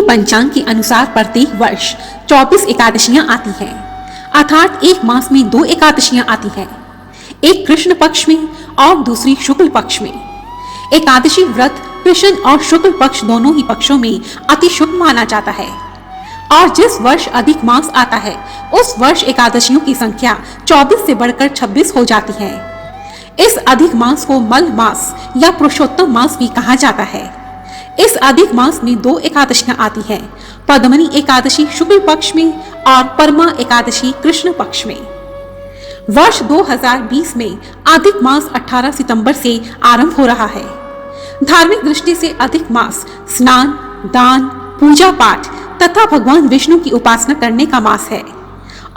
पंचांग के अनुसार प्रत्येक वर्ष 24 एकादशियां आती हैं, अर्थात एक मास में 2 एकादशियां आती हैं, एक कृष्ण पक्ष में और दूसरी शुक्ल पक्ष में। एकादशी व्रत कृष्ण और शुक्ल पक्ष दोनों ही पक्षों में अति शुभ माना जाता है और जिस वर्ष अधिक मास आता है उस वर्ष एकादशियों की संख्या 24 से बढ़कर 26 हो जाती है। इस अधिक मास को मल मास या पुरुषोत्तम मास भी कहा जाता है। इस अधिक मास में 2 एकादशियां आती हैं, पद्मनी एकादशी शुक्ल पक्ष में और परमा एकादशी कृष्ण पक्ष में। वर्ष 2020 में अधिक मास 18 सितंबर से आरंभ हो रहा है। धार्मिक दृष्टि से अधिक मास स्नान, दान, पूजा पाठ तथा भगवान विष्णु की उपासना करने का मास है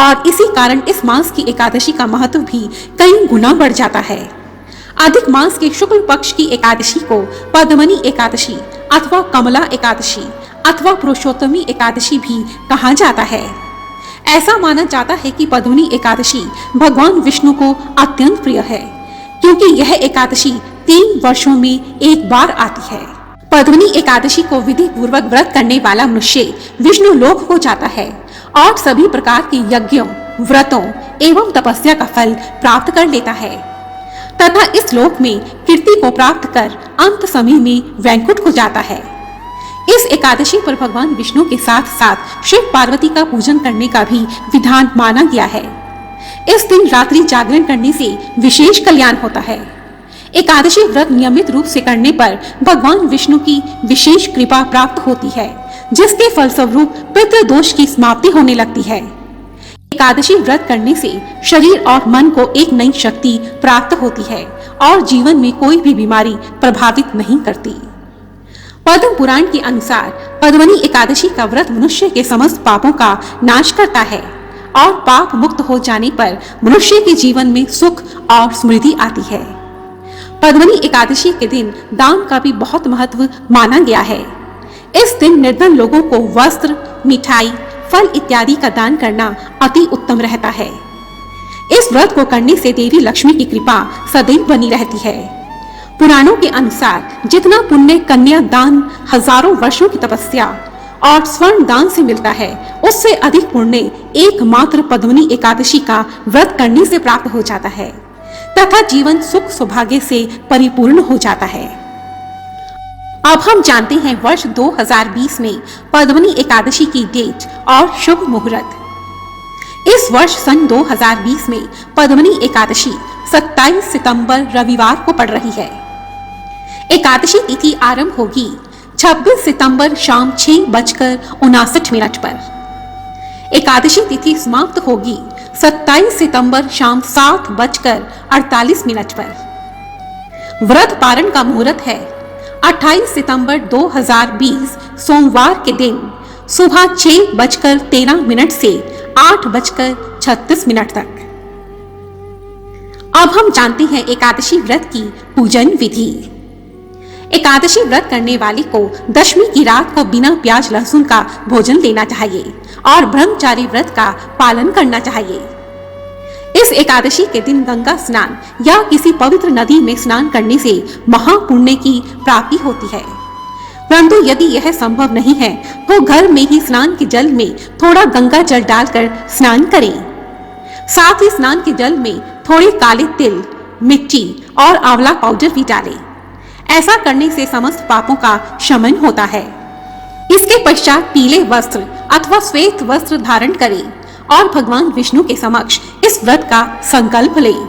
और इसी कारण इस मास की एकादशी का महत्व भी कई गुना बढ़ जाता है। अधिक मास के शुक्ल पक्ष की एकादशी को पद्मनी एकादशी अथवा कमला एकादशी अथवा पुरुषोत्तमी एकादशी भी कहा जाता है। ऐसा माना जाता है कि पद्मनी एकादशी भगवान विष्णु को अत्यंत प्रिय है क्योंकि यह एकादशी 3 वर्षों में एक बार आती है। पद्मनी एकादशी को विधि पूर्वक व्रत करने वाला मनुष्य विष्णु लोक को जाता है और सभी प्रकार के यज्ञों, व्रतों एवं तपस्या का फल प्राप्त कर लेता है तथा इस लोक में कीर्ति को प्राप्त कर अंत समय में वैकुंठ को जाता है। इस एकादशी पर भगवान विष्णु के साथ साथ शिव पार्वती का पूजन करने का भी विधान माना गया है। इस दिन रात्रि जागरण करने से विशेष कल्याण होता है। एकादशी व्रत नियमित रूप से करने पर भगवान विष्णु की विशेष कृपा प्राप्त होती है, जिसके फलस्वरूप पितृ दोष की समाप्ति होने लगती है। एकादशी व्रत करने से शरीर और मन को एक नई शक्ति प्राप्त होती है और जीवन में कोई भी बीमारी प्रभावित नहीं करती। पद्म पुराण के अनुसार पद्मनी एकादशी का व्रत मनुष्य के समस्त पापों का नाश करता है और पाप मुक्त हो जाने पर मनुष्य के जीवन में सुख और समृद्धि आती है। पद्मनी एकादशी के दिन दान का भी बहुत महत्व माना गया है। इस दिन निर्धन लोगों को वस्त्र, मिठाई, फल इत्यादि का दान करना अति उत्तम रहता है। इस व्रत को करने से देवी लक्ष्मी की कृपा सदैव बनी रहती है। पुराणों के अनुसार जितना पुण्य कन्या दान, हजारों वर्षों की तपस्या और स्वर्ण दान से मिलता है, उससे अधिक पुण्य एकमात्र पद्मनी एकादशी का व्रत करने से प्राप्त हो जाता है तथा जीवन सुख सौभाग्य से परिपूर्ण हो जाता है। अब हम जानते हैं वर्ष 2020 में पद्मनी एकादशी की डेट और शुभ मुहूर्त। इस वर्ष सन 2020 में पद्मनी एकादशी 27 सितंबर रविवार को पड़ रही है। एकादशी तिथि आरंभ होगी 26 सितंबर शाम 6:59 पर। एकादशी तिथि समाप्त होगी 27 सितंबर शाम 7:48 पर। व्रत पारण का मुहूर्त है 28 सितंबर 2020 सोमवार के दिन सुबह 6:13 से 8:36 तक। अब हम जानते हैं एकादशी व्रत की पूजन विधि। एकादशी व्रत करने वाले को दशमी की रात को बिना प्याज लहसुन का भोजन लेना चाहिए और ब्रह्मचारी व्रत का पालन करना चाहिए। इस एकादशी के दिन गंगा स्नान या किसी पवित्र नदी में स्नान करने से महापुण्य की प्राप्ति होती है, परंतु यदि यह संभव नहीं है तो घर में ही स्नान के जल में थोड़ा गंगा जल डालकर स्नान करें। साथ ही स्नान के जल में थोड़े काले तिल, मिट्टी और आंवला पाउडर भी डालें। ऐसा करने से समस्त पापों का शमन होता है। इसके पश्चात पीले वस्त्र अथवा श्वेत वस्त्र धारण करें और भगवान विष्णु के समक्ष इस व्रत का संकल्प लें।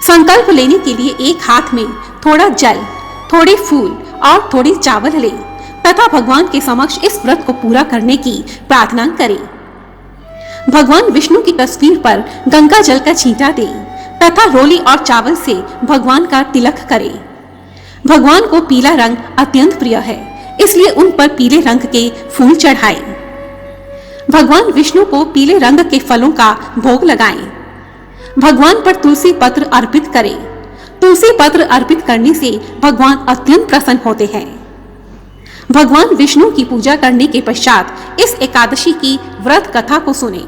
संकल्प लेने के लिए एक हाथ में थोड़ा जल, थोड़े फूल और थोड़े चावल लें तथा भगवान के समक्ष इस व्रत को पूरा करने की प्रार्थना करें। भगवान विष्णु की तस्वीर पर गंगा जल का छींटा दें तथा रोली और चावल से भगवान का तिलक करें। भगवान को पीला रंग अत्यंत प्रिय है, इसलिए उन पर पीले रंग के फूल चढ़ाएं। भगवान विष्णु को पीले रंग के फलों का भोग लगाएं। भगवान पर तुलसी पत्र अर्पित करें। तुलसी पत्र अर्पित करने से भगवान अत्यंत प्रसन्न होते हैं। भगवान विष्णु की पूजा करने के पश्चात इस एकादशी की व्रत कथा को सुने।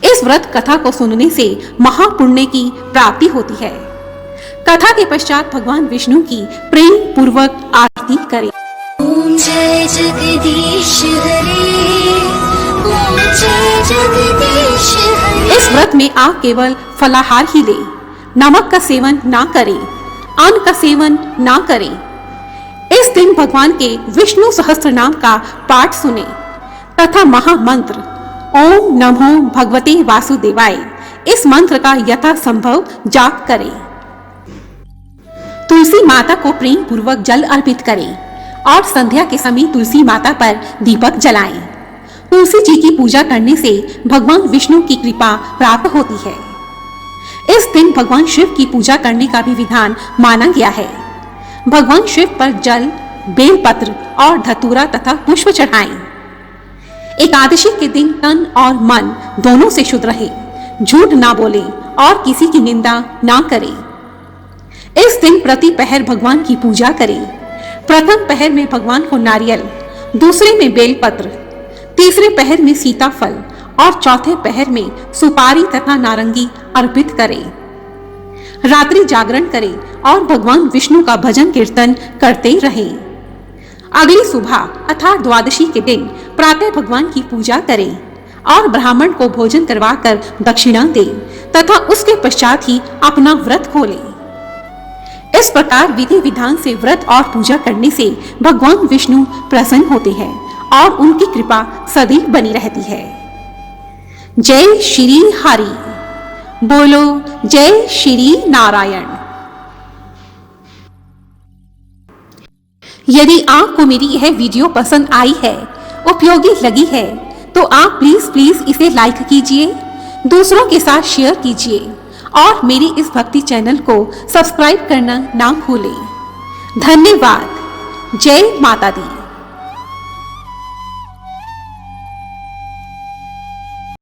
इस व्रत कथा को सुनने से महापुण्य की प्राप्ति होती है। कथा के पश्चात भगवान विष्णु की प्रेम पूर्वक आरती करें। जय जगदीश हरे, ओम जय जगदीश हरे। इस व्रत में आप केवल फलाहार ही लें, नमक का सेवन ना करें, अन्न का सेवन ना करें। इस दिन भगवान के विष्णु सहस्त्र नाम का पाठ सुने तथा महामंत्र ओम नमो भगवते वासुदेवाय इस मंत्र का यथासंभव जाप करें। तुलसी माता को प्रेम पूर्वक जल अर्पित करें और संध्या के समय तुलसी माता पर दीपक जलाएं। तुलसी जी की पूजा करने से भगवान विष्णु की कृपा प्राप्त होती है। इस दिन भगवान शिव की पूजा करने का भी विधान माना गया है। भगवान शिव पर जल, बेलपत्र और धतूरा तथा पुष्प चढ़ाएं। एकादशी के दिन तन और मन दोनों से शुद्ध रहे, झूठ ना बोले और किसी की निंदा ना करें। इस दिन प्रति पहर भगवान की पूजा करें। प्रथम पहर में भगवान को नारियल, दूसरे में बेलपत्र, तीसरे पहर में सीताफल और चौथे पहर में सुपारी तथा नारंगी अर्पित करें। रात्रि जागरण करें और भगवान विष्णु का भजन कीर्तन करते रहें। अगली सुबह अर्थात द्वादशी के दिन प्रातः भगवान की पूजा करें और ब्राह्मण को भोजन करवाकर दक्षिणा दें तथा उसके पश्चात ही अपना व्रत खोलें। इस प्रकार विधि विधान से व्रत और पूजा करने से भगवान विष्णु प्रसन्न होते हैं और उनकी कृपा सदैव बनी रहती है। जय श्री हरि बोलो, जय श्री नारायण। यदि आपको मेरी यह वीडियो पसंद आई है, उपयोगी लगी है, तो आप प्लीज इसे लाइक कीजिए, दूसरों के साथ शेयर कीजिए और मेरी इस भक्ति चैनल को सब्सक्राइब करना ना भूलें। धन्यवाद। जय माता दी।